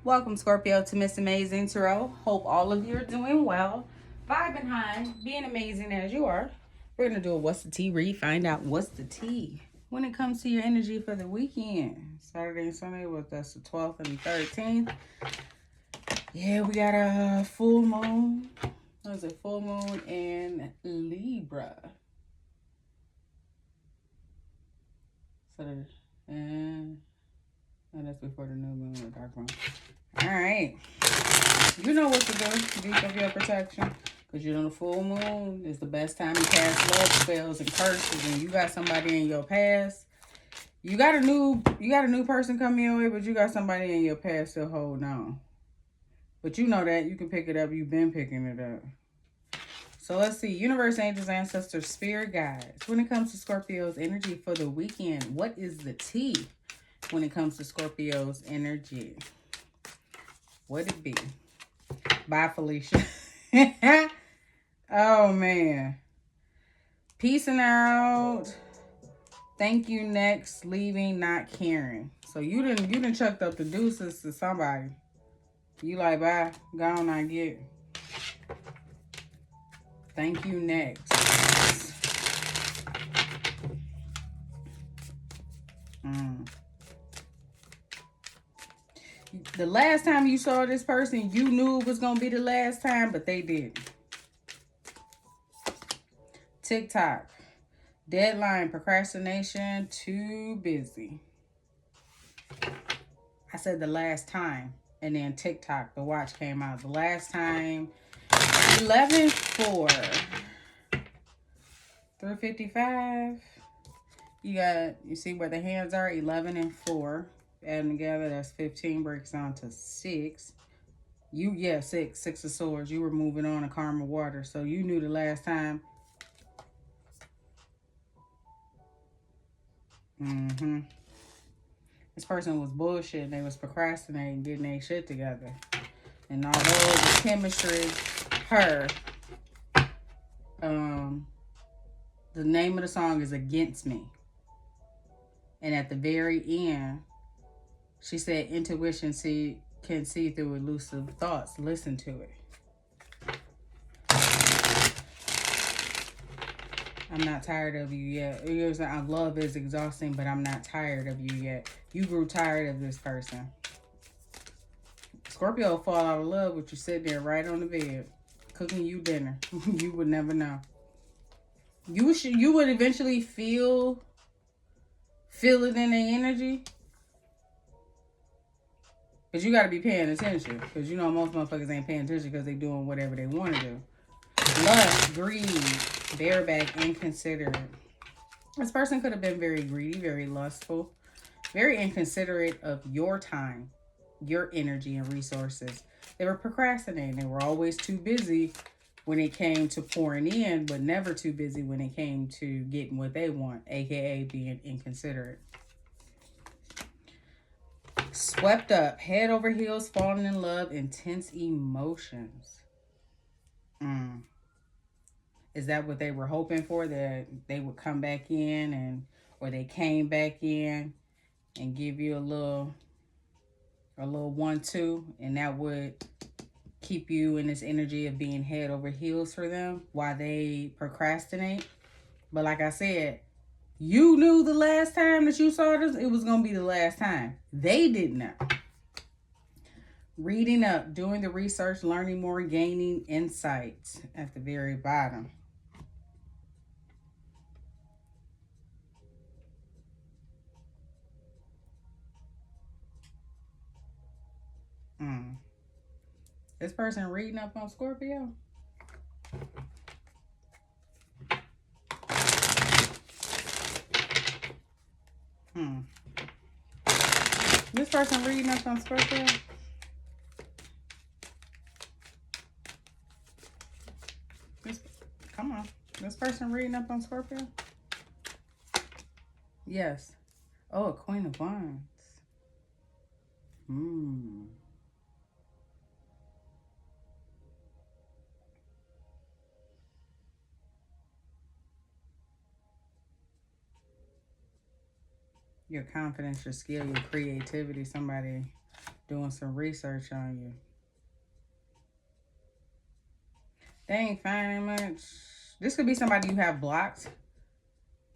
Welcome, Scorpio, to Miss Amazing Tarot. Hope all of you are doing well, vibing high, being amazing as you are. We're going to do a What's the Tea read, find out what's the tea when it comes to your energy for the weekend. Saturday and Sunday was the 12th and the 13th. Yeah, we got a full moon. There's a full moon in Libra. So, and that's before the new moon or dark moon. All right. You know what to do. Deep of your protection. Because you know the full moon is the best time to cast love spells and curses. And you got somebody in your past. You got a new person coming your way, but you got somebody in your past still holding on. But you know that. You can pick it up. You've been picking it up. So let's see. Universe, angels, ancestors, spirit guides. When it comes to Scorpio's energy for the weekend, what is the tea when it comes to Scorpio's energy? What'd it be? Bye, Felicia. Oh, man. Peacing out. Thank you, next. Leaving, not caring. So you didn't chucked up the deuces to somebody. You like, bye. Gone, I get. Thank you, next. The last time you saw this person, you knew it was going to be the last time, but they didn't. TikTok. Deadline, procrastination, too busy. I said the last time. And then TikTok, the watch came out. The last time, 11/4. 3:55. You see where the hands are? 11 and 4. Adding together, that's 15. Breaks down to 6. Six of swords. You were moving on to karma water. So you knew the last time. This person was bullshit. They was procrastinating, getting their shit together. And although the chemistry, the name of the song is Against Me. And at the very end, she said intuition can see through elusive thoughts. Listen to it. I'm not tired of you yet. Love is exhausting, but I'm not tired of you yet. You grew tired of this person. Scorpio will fall out of love with you sitting there right on the bed, cooking you dinner. You would never know. You would eventually feel it in their energy. But you got to be paying attention. Because you know most motherfuckers ain't paying attention because they doing whatever they want to do. Lust, greed, bareback, inconsiderate. This person could have been very greedy, very lustful, very inconsiderate of your time, your energy and resources. They were procrastinating. They were always too busy when it came to pouring in, but never too busy when it came to getting what they want, aka being inconsiderate. Swept up, head over heels, falling in love, intense emotions. Is that what they were hoping for? That they would come back in or they came back in and give you a little 1-2, and that would keep you in this energy of being head over heels for them while they procrastinate? But like I said, you knew the last time that you saw this, it was going to be the last time. They didn't know. Reading up, doing the research, learning more, gaining insights at the very bottom. This person reading up on Scorpio? This person reading up on Scorpio? Come on. This person reading up on Scorpio? Yes. Oh, a Queen of Wands. Your confidence, your skill, your creativity. Somebody doing some research on you. They ain't finding much. This could be somebody you have blocked,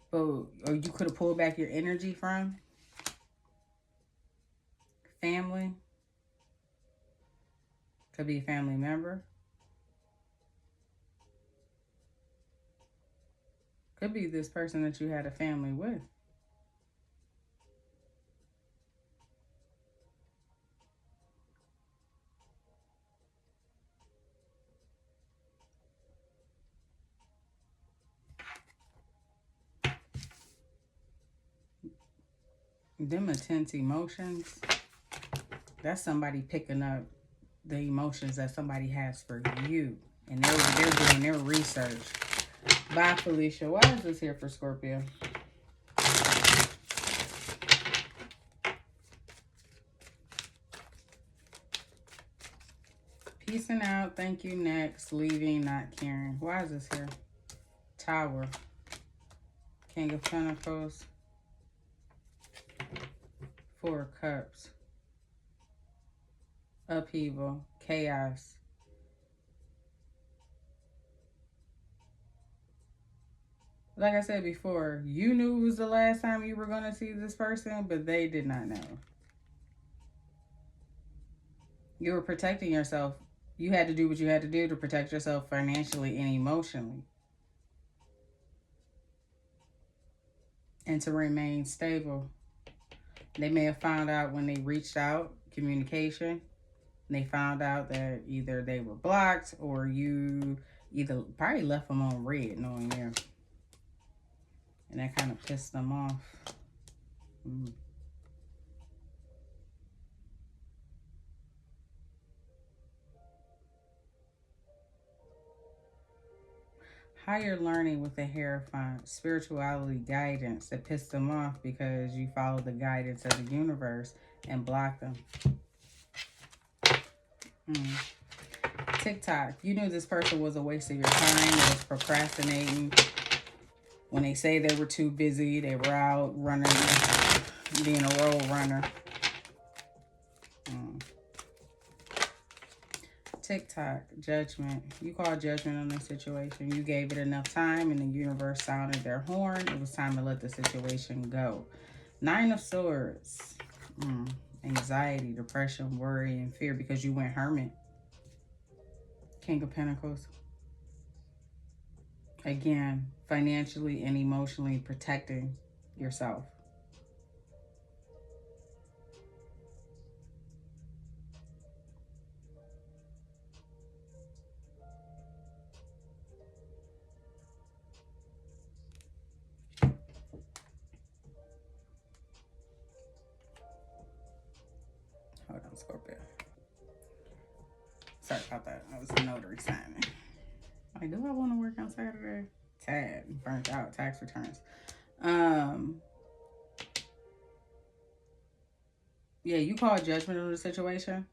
but or you could have pulled back your energy from. Family. Could be a family member. Could be this person that you had a family with. Them intense emotions, that's somebody picking up the emotions that somebody has for you. And they're doing their research. Bye, Felicia. Why is this here for Scorpio? Peacing out. Thank you. Next. Leaving. Not caring. Why is this here? Tower. King of Pentacles. Four of Cups. Upheaval. Chaos. Like I said before, you knew it was the last time you were going to see this person, but they did not know. You were protecting yourself. You had to do what you had to do to protect yourself financially and emotionally. And to remain stable. They may have found out when they reached out, communication. They found out that either they were blocked or you either probably left them on red knowing you. And that kind of pissed them off. Higher learning with the Hierophant, spirituality, guidance that pissed them off because you followed the guidance of the universe and blocked them. TikTok, you knew this person was a waste of your time. It was procrastinating. When they say they were too busy, they were out running, being a road runner. TikTok, judgment. You called judgment on this situation. You gave it enough time and the universe sounded their horn. It was time to let the situation go. Nine of Swords. Anxiety, depression, worry, and fear because you went hermit. King of Pentacles. Again, financially and emotionally protecting yourself. Hold on, Scorpio. Sorry about that. I was a notary signing. Like, do I want to work on Saturday? Tad, burnt out, tax returns. Yeah, you call judgment on the situation.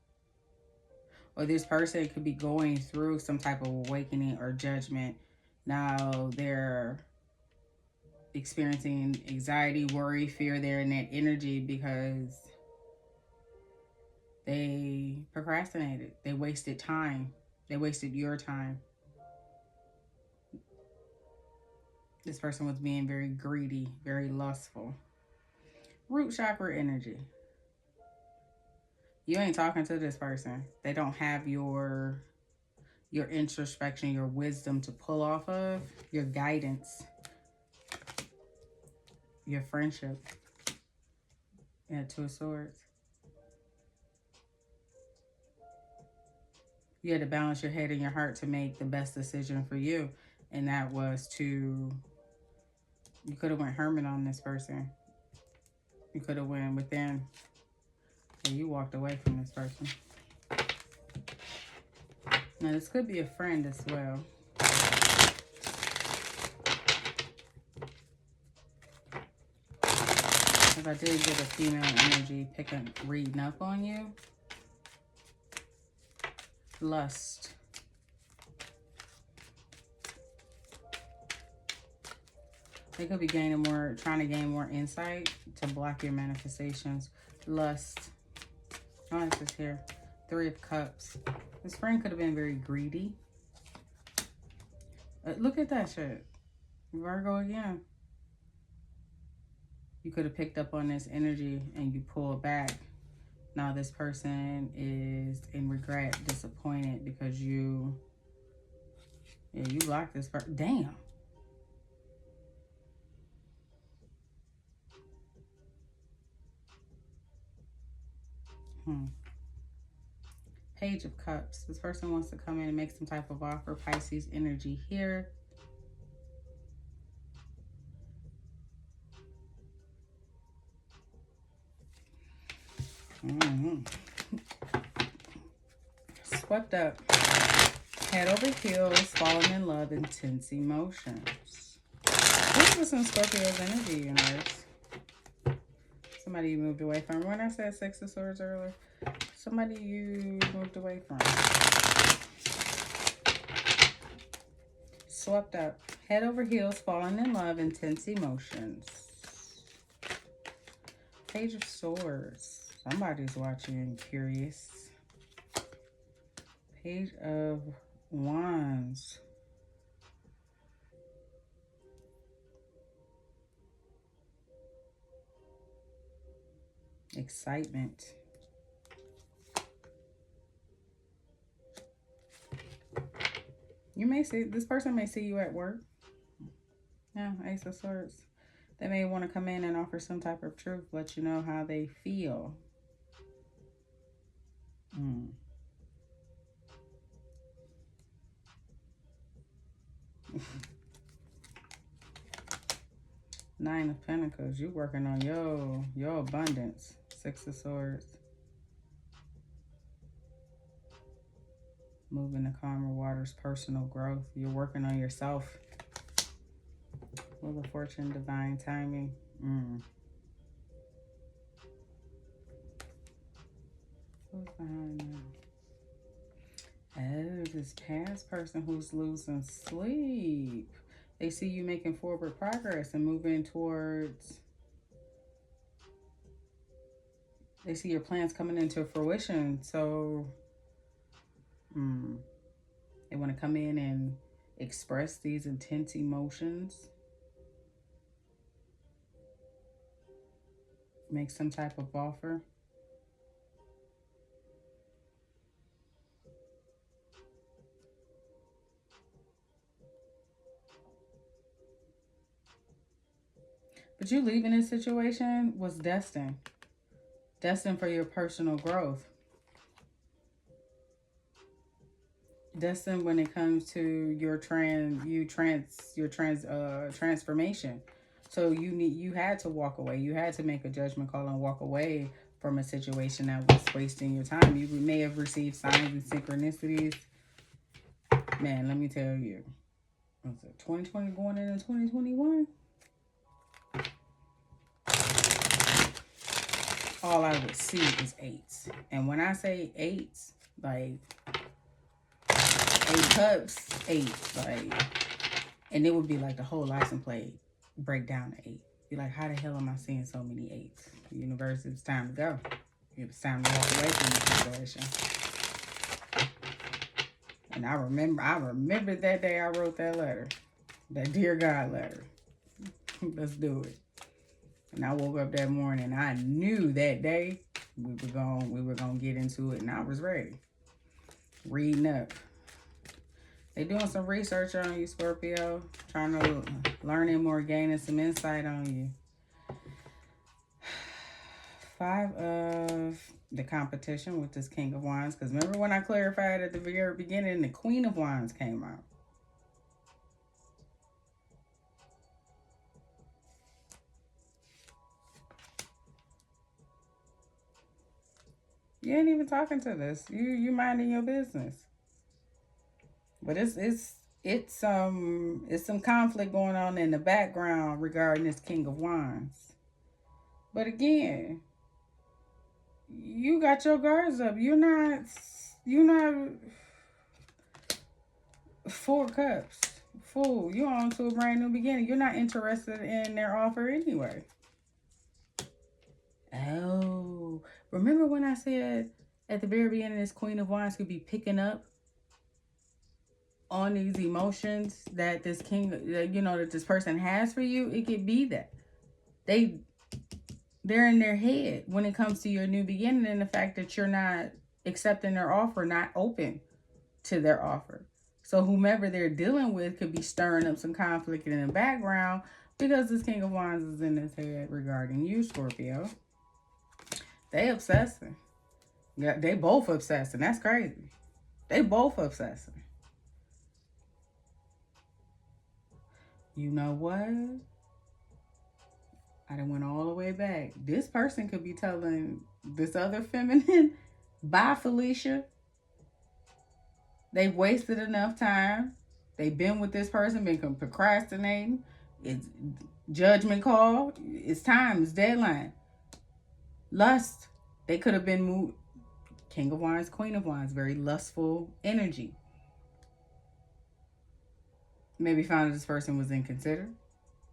Or this person could be going through some type of awakening or judgment. Now they're experiencing anxiety, worry, fear. They're in that energy because they procrastinated. They wasted time. They wasted your time. This person was being very greedy, very lustful. Root chakra energy. You ain't talking to this person. They don't have your introspection, your wisdom to pull off of, your guidance, your friendship. Yeah, Two of Swords. You had to balance your head and your heart to make the best decision for you. And that was to, you could have went hermit on this person. You could have went within. And you walked away from this person. Now, this could be a friend as well. Because I did get a female energy reading up on you. Lust. They could be trying to gain more insight to block your manifestations. Lust. Oh, it's just here. 3 of Cups. This friend could have been very greedy. Look at that shit. Virgo again. You could have picked up on this energy and you pulled back. Now this person is in regret, disappointed because you blocked this person. Damn. Page of Cups. This person wants to come in and make some type of offer. Pisces energy here. Swept up. Head over heels, falling in love, intense emotions. This was some Scorpio's energy, universe. Somebody you moved away from. When I said 6 of Swords earlier, somebody you moved away from. Swept up. Head over heels, falling in love, intense emotions. Page of Swords. Somebody's watching and curious. Page of Wands. Excitement. You may see, this person may see you at work. Yeah, Ace of Swords. They may want to come in and offer some type of truth, let you know how they feel. Nine of Pentacles. You working on your abundance. 6 of Swords. Moving to calmer waters, personal growth. You're working on yourself. Wheel of Fortune, divine timing. Who's behind that? Oh, this past person who's losing sleep. They see you making forward progress and moving towards... They see your plans coming into fruition. So, they want to come in and express these intense emotions. Make some type of offer. But you leaving this situation was destined. Destined for your personal growth. Destined when it comes to your transformation. So you had to walk away. You had to make a judgment call and walk away from a situation that was wasting your time. You may have received signs and synchronicities. Man, let me tell you. Was it 2020 going into 2021? All I would see is 8s. And when I say 8s, like 8 cups, 8s, like, and it would be like the whole license plate break down to 8. Be like, how the hell am I seeing so many 8s? The universe, it's time to go. It was time to walk away from the situation. And I remember that day I wrote that letter. That Dear God letter. Let's do it. And I woke up that morning. I knew that day we were gonna get into it, and I was ready. Reading up. They doing some research on you, Scorpio. Trying to learn more, gaining some insight on you. 5 of the competition with this King of Wands. Because remember when I clarified at the very beginning, the Queen of Wands came out. You ain't even talking to this. You minding your business. But it's some conflict going on in the background regarding this King of Wands. But again, you got your guards up. You're not 4 cups. Fool, you're on to a brand new beginning. You're not interested in their offer anyway. Oh, Remember when I said at the very beginning, this Queen of Wands could be picking up on these emotions that this that this person has for you? It could be that they're in their head when it comes to your new beginning, and the fact that you're not accepting their offer, not open to their offer. So whomever they're dealing with could be stirring up some conflict in the background because this King of Wands is in his head regarding you, Scorpio. They obsessing. Yeah, they both obsessing. That's crazy. They both obsessing. You know what? I done went all the way back. This person could be telling this other feminine, bye, Felicia. They've wasted enough time. They've been with this person, been procrastinating. It's judgment call. It's time. It's deadline. Lust. They could have been moved. King of Wands, Queen of Wands. Very lustful energy. Maybe found that this person was inconsiderate.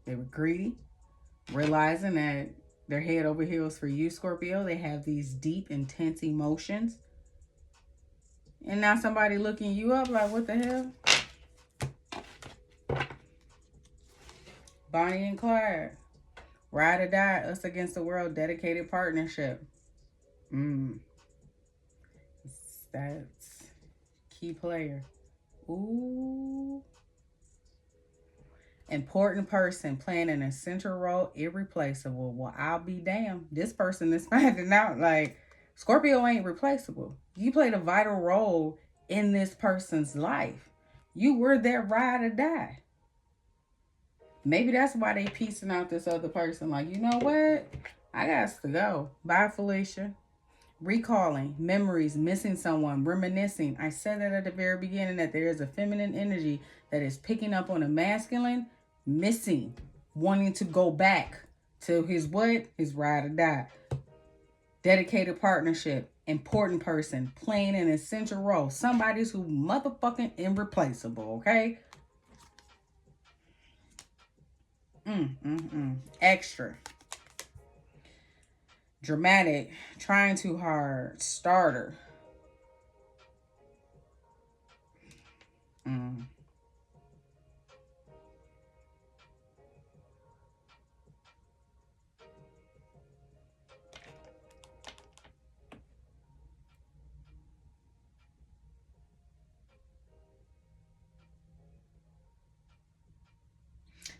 They were greedy. Realizing that they're head over heels for you, Scorpio. They have these deep, intense emotions. And now somebody looking you up like, what the hell? Bonnie and Clyde. Ride or die, us against the world, dedicated partnership. That's key player. Ooh. Important person playing an essential role, irreplaceable. Well, I'll be damned. This person is finding out like Scorpio ain't replaceable. You played a vital role in this person's life. You were their ride or die. Maybe that's why they piecing out this other person. Like, you know what? I got to go. Bye, Felicia. Recalling memories, missing someone, reminiscing. I said that at the very beginning that there is a feminine energy that is picking up on a masculine, missing, wanting to go back to his what? His ride or die. Dedicated partnership, important person, playing an essential role. Somebody's who motherfucking irreplaceable, okay? Extra. Dramatic, trying too hard, starter.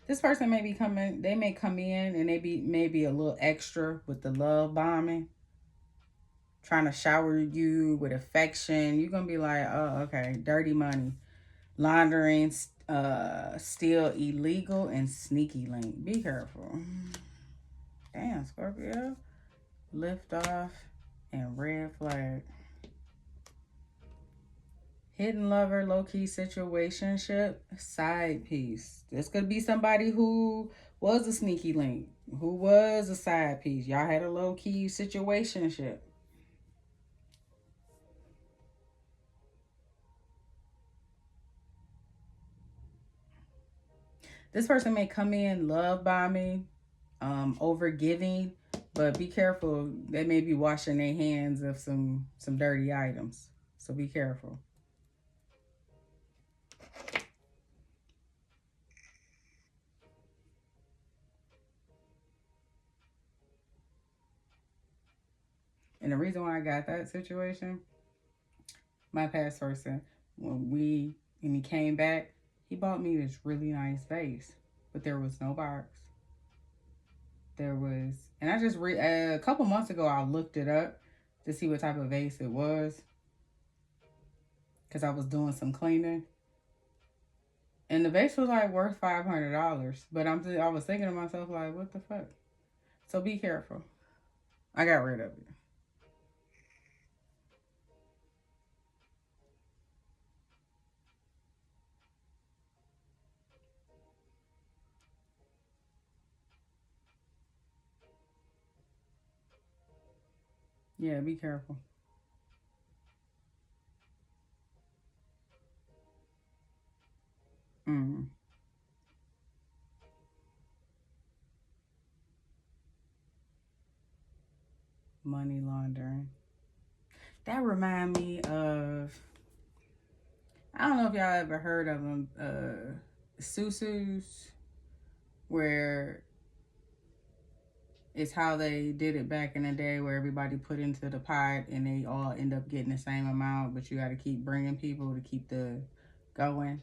This person may be coming, they may come in and they may be a little extra with the love bombing. Trying to shower you with affection. You're going to be like, oh, okay, dirty money. Laundering, still illegal, and sneaky link. Be careful. Damn, Scorpio. Lift off and red flag. Hidden lover, low-key situationship, side piece. This could be somebody who was a sneaky link, who was a side piece. Y'all had a low-key situationship. This person may come in love bombing, over giving, but be careful. They may be washing their hands of some dirty items. So be careful. And the reason why I got that situation, my past person, when he came back, he bought me this really nice vase, but there was no box. There was, and I just a couple months ago, I looked it up to see what type of vase it was because I was doing some cleaning. And the vase was like worth $500, but I was thinking to myself like, what the fuck? So be careful. I got rid of it. Yeah, be careful. Mm. money laundering. That remind me of, I don't know if y'all ever heard of them, susus, where it's how they did it back in the day, where everybody put into the pot and they all end up getting the same amount, but you got to keep bringing people to keep the going.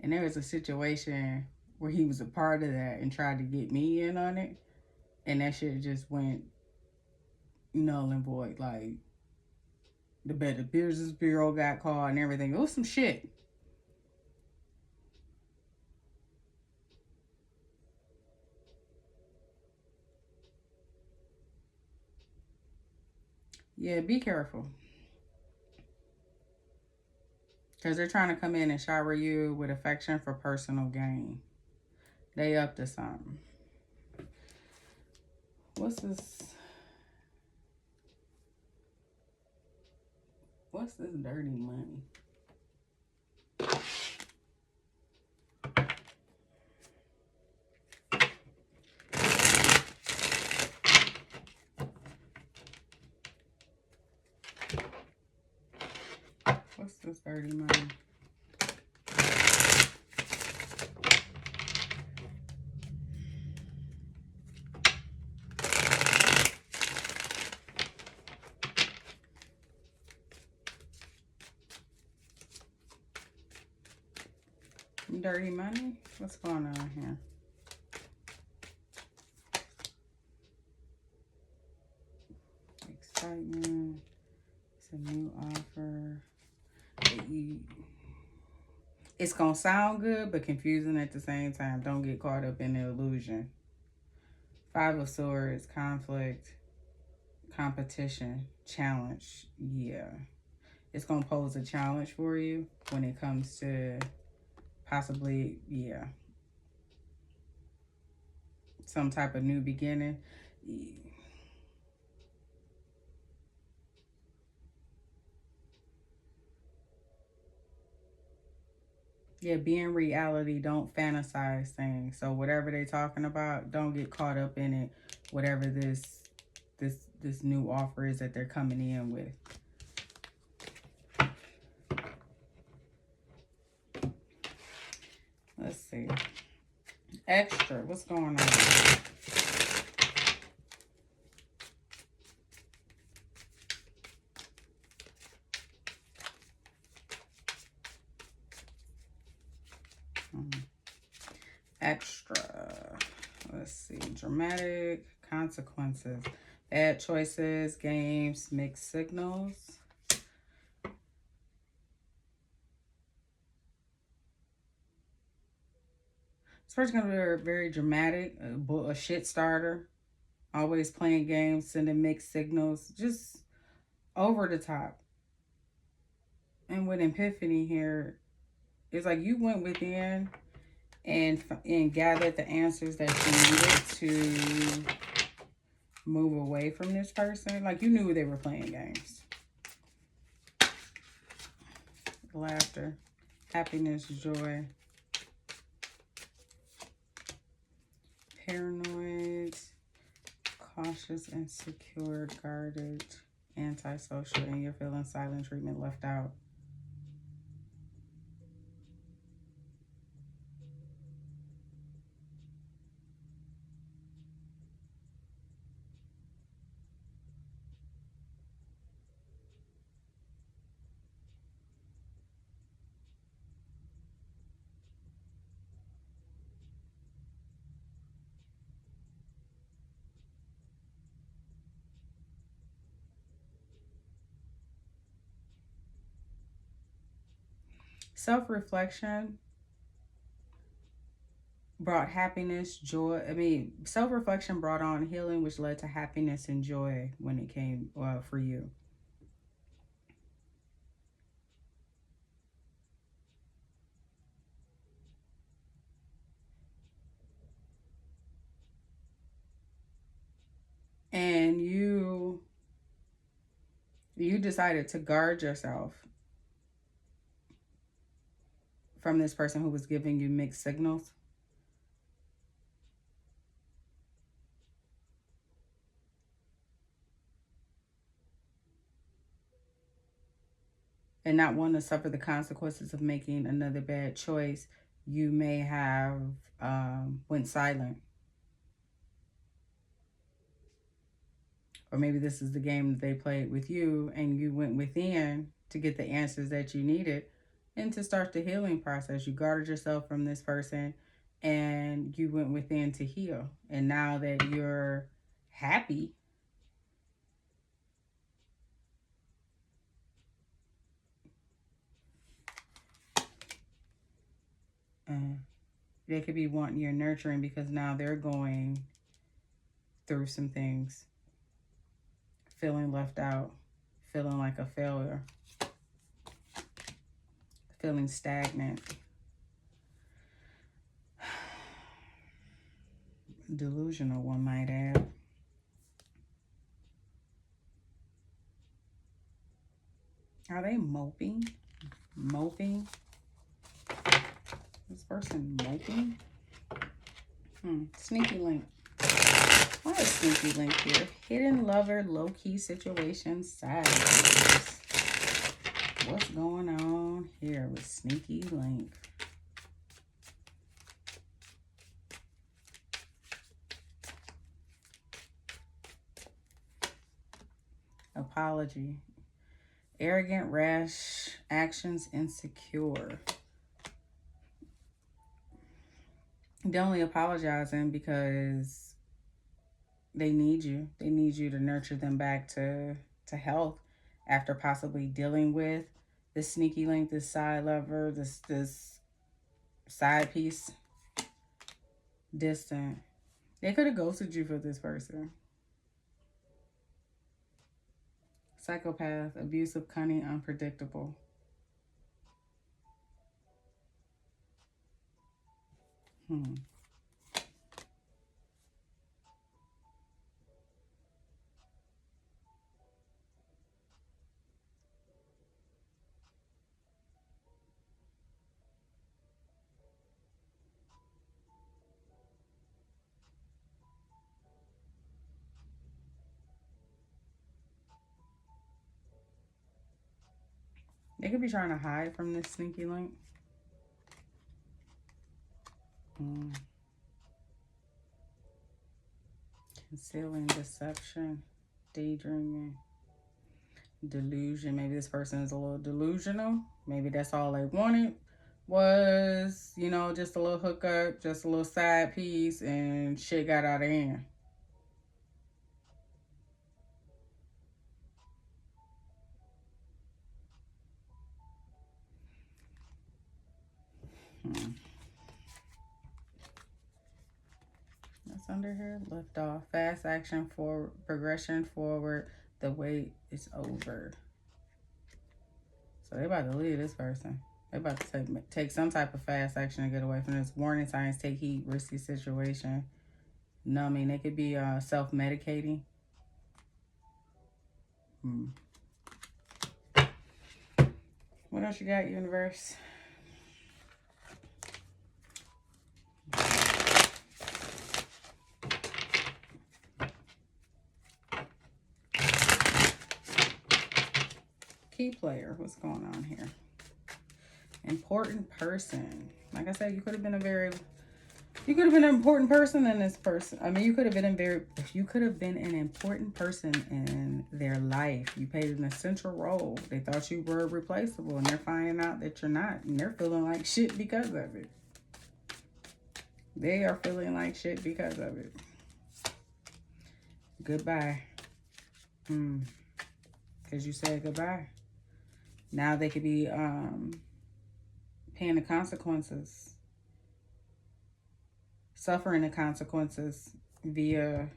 And there was a situation where he was a part of that and tried to get me in on it, and that shit just went null and void. Like, the Better Business Bureau got called and everything. It was some shit. Yeah, be careful. Because they're trying to come in and shower you with affection for personal gain. They up to something. What's this? What's this dirty money? What's this dirty money? Dirty money? What's going on here? Excitement. It's a new offer. It's going to sound good, but confusing at the same time. Don't get caught up in the illusion. Five of Swords, conflict, competition, challenge. Yeah. It's going to pose a challenge for you when it comes to possibly, yeah, some type of new beginning. Yeah, be in reality. Don't fantasize things. So whatever they're talking about, don't get caught up in it. Whatever this new offer is that they're coming in with. Let's see. Extra. What's going on? Extra. Let's see. Dramatic consequences. Bad choices, games, mixed signals. This person's going to be very dramatic, a shit starter. Always playing games, sending mixed signals. Just over the top. And with Epiphany here, it's like you went within and gathered the answers that you needed to move away from this person. Like, you knew they were playing games. Laughter, happiness, joy, paranoid, cautious, insecure, guarded, antisocial, and you're feeling silent treatment, left out. Self-reflection brought happiness, joy. Self-reflection brought on healing, which led to happiness and joy when it came for you. And you decided to guard yourself from this person who was giving you mixed signals. and not want to suffer the consequences of making another bad choice, you may have went silent. Or maybe this is the game that they played with you and you went within to get the answers that you needed and to start the healing process. You guarded yourself from this person and you went within to heal. And now that you're happy, they could be wanting your nurturing because now they're going through some things, feeling left out, feeling like a failure, feeling stagnant, delusional, one might add. Are they moping? Moping? This person moping? Sneaky link. Why is sneaky link here? Hidden lover, low-key situation, side. What's going on here with sneaky link? Apology. Arrogant, rash actions, insecure. They're only apologizing because they need you. They need you to nurture them back to health after possibly dealing with this sneaky link, this side lover, this side piece. Distant. They could have ghosted you for this person. Psychopath, abusive, cunning, unpredictable. They could be trying to hide from this sneaky link. Concealing, deception, daydreaming, delusion. Maybe this person is a little delusional. Maybe that's all they wanted was, you know, just a little hookup, just a little side piece, and shit got out of hand. That's under here. Left off. Fast action for progression forward. The wait is over. So they about to leave this person. They about to take some type of fast action to get away from this. Warning signs, take heed, risky situation. Numbing. They could be self-medicating. What else you got, universe? Key player. What's going on here? Important person. Like I said, you could have been an important person in this person. I mean, you could have been an important person in their life. You played an essential role. They thought you were replaceable, and they're finding out that you're not, and they're feeling like shit because of it. They are feeling like shit because of it. Goodbye. Because you said goodbye. Now they could be paying the consequences, suffering the consequences via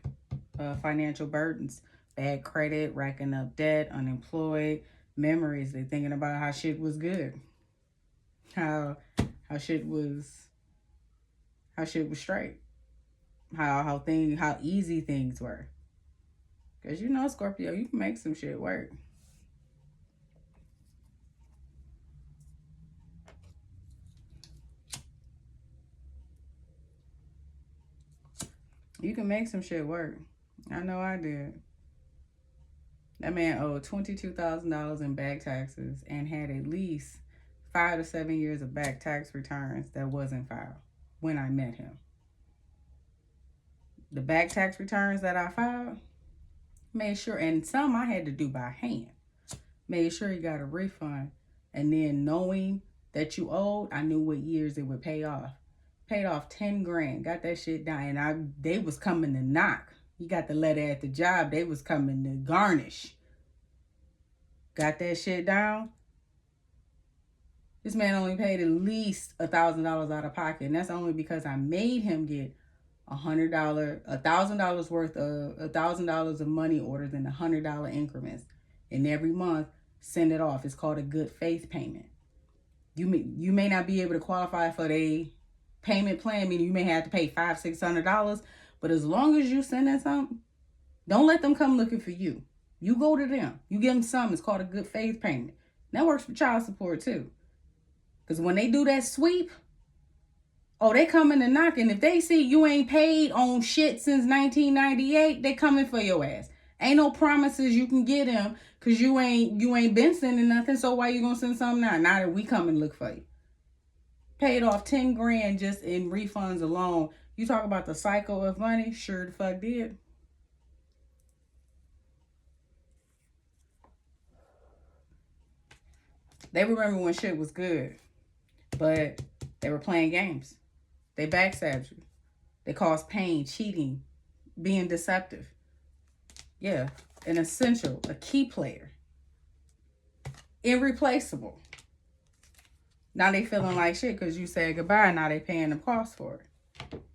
financial burdens, bad credit, racking up debt, unemployed, memories. They're thinking about how shit was good, how shit was straight, how easy things were. Because you know, Scorpio, you can make some shit work. You can make some shit work. I know I did. That man owed $22,000 in back taxes and had at least 5 to 7 years of back tax returns that wasn't filed when I met him. The back tax returns that I filed, made sure, and some I had to do by hand, made sure he got a refund. And then knowing that you owed, I knew what years it would pay off. Paid off 10 grand, got that shit done. And they was coming to knock. He got the letter at the job. They was coming to garnish. Got that shit down. This man only paid at least $1,000 out of pocket. And that's only because I made him get $1,000 worth of $1,000 of money orders in $100 increments. And every month, send it off. It's called a good faith payment. You may not be able to qualify for the payment plan, meaning you may have to pay $500-$600, but as long as you send in something, don't let them come looking for you. You go to them. You give them something. It's called a good faith payment. That works for child support too. Because when they do that sweep, oh, they coming to knock. And if they see you ain't paid on shit since 1998, they coming for your ass. Ain't no promises you can get them because you ain't been sending nothing. So why you gonna send something now? Now that we come and look for you. Paid off 10 grand just in refunds alone. You talk about the cycle of money? Sure the fuck did. They remember when shit was good, but they were playing games. They backstabbed you. They caused pain, cheating, being deceptive. Yeah, an essential, a key player. Irreplaceable. Now they feeling like shit because you said goodbye. Now they paying the cost for it.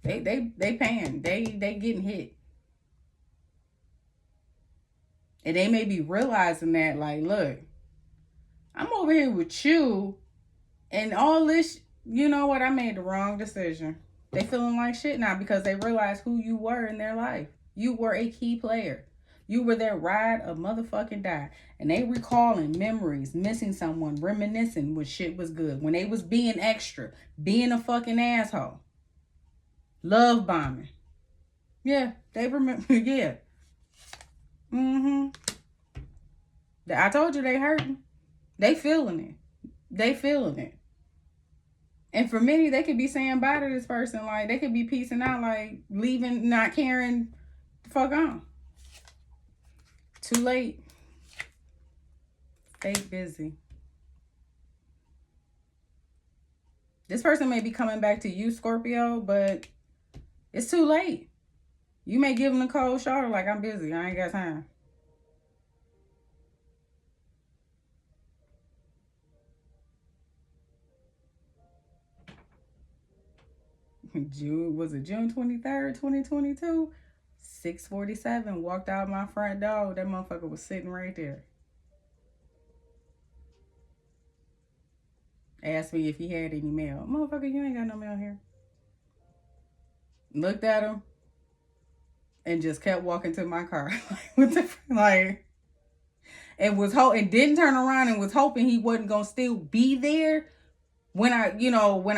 They paying. They getting hit. And they may be realizing that, like, look, I'm over here with you and all this, you know what, I made the wrong decision. They feeling like shit now because they realize who you were in their life. You were a key player. You were their ride or motherfucking die. And they recalling memories, missing someone, reminiscing when shit was good. When they was being extra, being a fucking asshole. Love bombing. Yeah, they remember, yeah. I told you they hurting. They feeling it. They feeling it. And for many, they could be saying bye to this person. Like, they could be peacing out, like, leaving, not caring, the fuck on. Too late. Stay busy. This person may be coming back to you, Scorpio, but it's too late. You may give them a cold shoulder like, I'm busy. I ain't got time. Was it June 23rd, 2022? 6:47, walked out my front door. That motherfucker was sitting right there. Asked me if he had any mail. Motherfucker, you ain't got no mail here. Looked at him and just kept walking to my car. And didn't turn around and was hoping he wasn't gonna still be there when I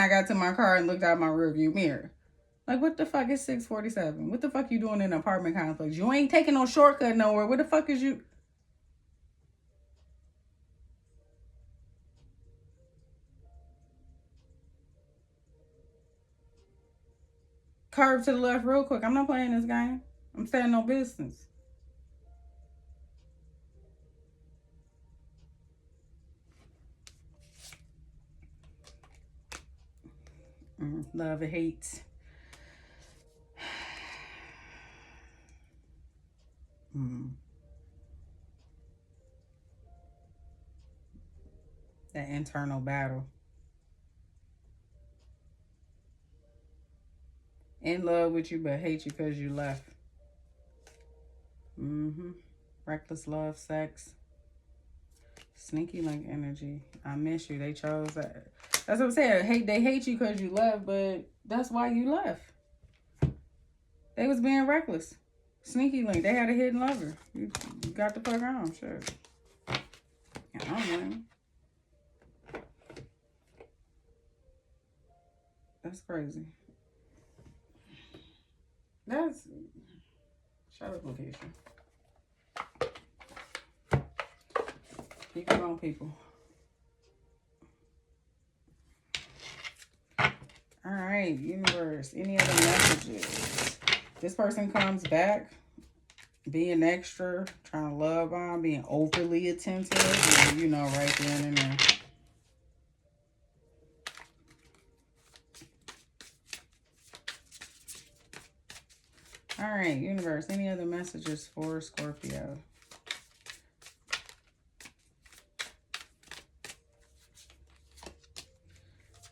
got to my car and looked out my rearview mirror. Like, what the fuck is 6:47? What the fuck you doing in an apartment complex? You ain't taking no shortcut nowhere. Where the fuck is you? Curve to the left real quick. I'm not playing this game. I'm standing on business. Love and hate. That internal battle. In love with you, but hate you because you left. Reckless love, sex. Sneaky link energy. I miss you. They chose that. That's what I'm saying. They hate you because you left, but that's why you left. They was being reckless. Sneaky link. They had a hidden lover. You got the fuck on. Sure. I don't know. That's crazy. That's... Shut up, location. Keep it on, people. All right, universe. Any other messages? This person comes back being extra, trying to love bomb, being overly attentive, and, you know, right then and there. All right, universe. Any other messages for Scorpio?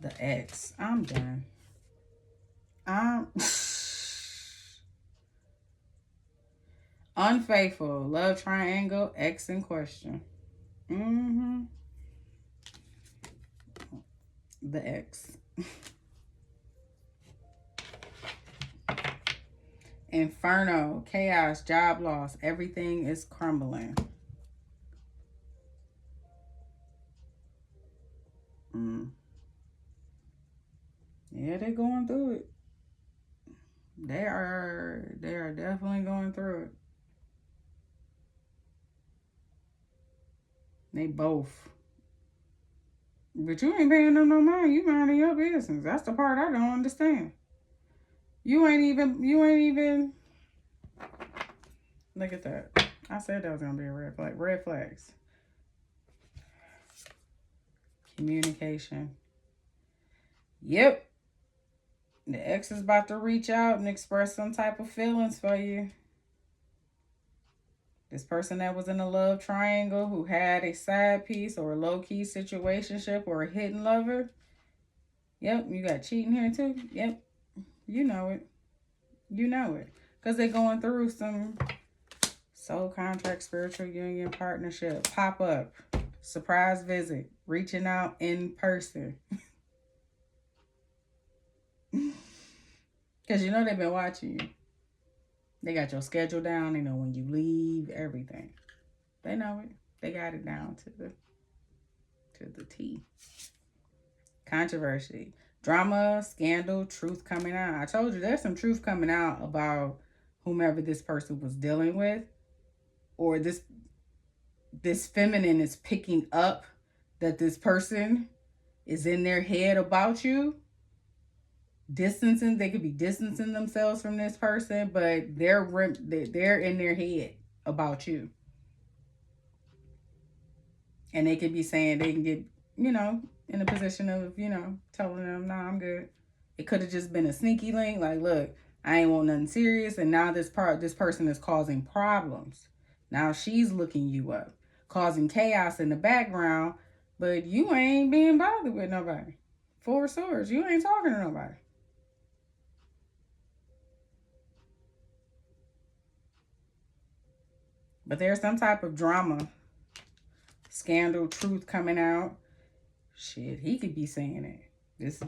The ex. I'm done. Unfaithful. Love triangle. Ex in question. The ex. Inferno. Chaos. Job loss. Everything is crumbling. Yeah, they're going through it. They are definitely going through it. They both. But you ain't paying them no mind. You minding your business. That's the part I don't understand. You ain't even. Look at that. I said that was going to be a red flag. Red flags. Communication. Yep. The ex is about to reach out and express some type of feelings for you. This person that was in a love triangle who had a side piece or a low-key situationship or a hidden lover. Yep, you got cheating here too. Yep, you know it. You know it. Because they're going through some soul contract, spiritual union, partnership, pop-up, surprise visit, reaching out in person. Because you know they've been watching you. They got your schedule down. They know when you leave, everything. They know it. They got it down to the T. Controversy. Drama, scandal, truth coming out. I told you there's some truth coming out about whomever this person was dealing with. Or this feminine is picking up that this person is in their head about you. They could be distancing themselves from this person, but they're in their head about you. And they could be saying, they can get, in a position of, telling them, nah, I'm good. It could have just been a sneaky link. Like, look, I ain't want nothing serious. And now this person is causing problems. Now she's looking you up, causing chaos in the background, but you ain't being bothered with nobody. Four of Swords, you ain't talking to nobody. But there's some type of drama, scandal, truth coming out. Shit, he could be saying it. This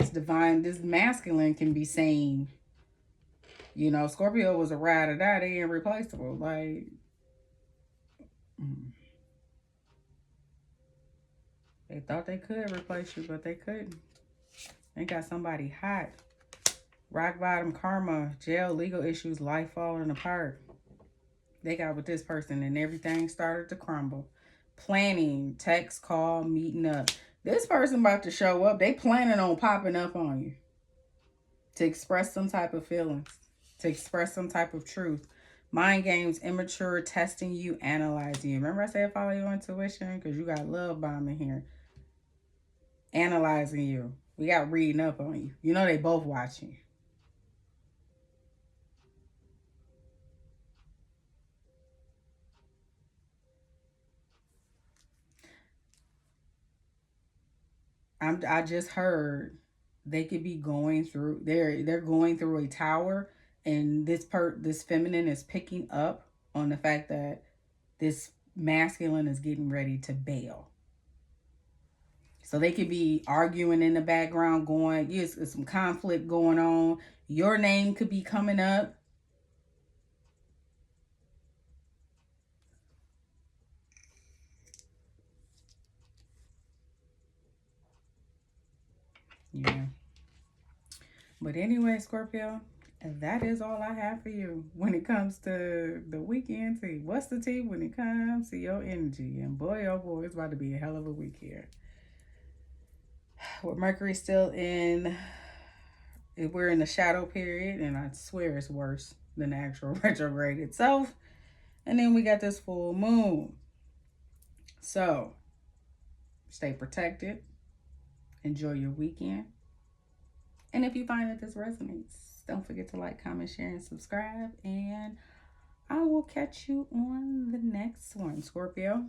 divine, this masculine can be saying, Scorpio was a ride or die. They ain't replaceable. Like, they thought they could replace you, but they couldn't. They got somebody hot. Rock bottom, karma, jail, legal issues, life falling apart. They got with this person and everything started to crumble. Planning, text, call, meeting up. This person about to show up. They planning on popping up on you to express some type of feelings, to express some type of truth. Mind games, immature, testing you, analyzing you. Remember I said follow your intuition? Because you got love bombing here. Analyzing you. We got reading up on you. You know they both watching you. I just heard they could be going through. They're going through a tower, and this feminine is picking up on the fact that this masculine is getting ready to bail. So they could be arguing in the background, going, yes, there's some conflict going on. Your name could be coming up. Yeah. But anyway, Scorpio, And that is all I have for you when it comes to the weekend tea. What's the tea when it comes to your energy? And boy, oh boy, it's about to be a hell of a week here. With Mercury still in, we're in the shadow period, and I swear it's worse than the actual retrograde itself. And then we got this full moon. So stay protected. Enjoy your weekend. And if you find that this resonates, don't forget to like, comment, share, and subscribe. And I will catch you on the next one, Scorpio.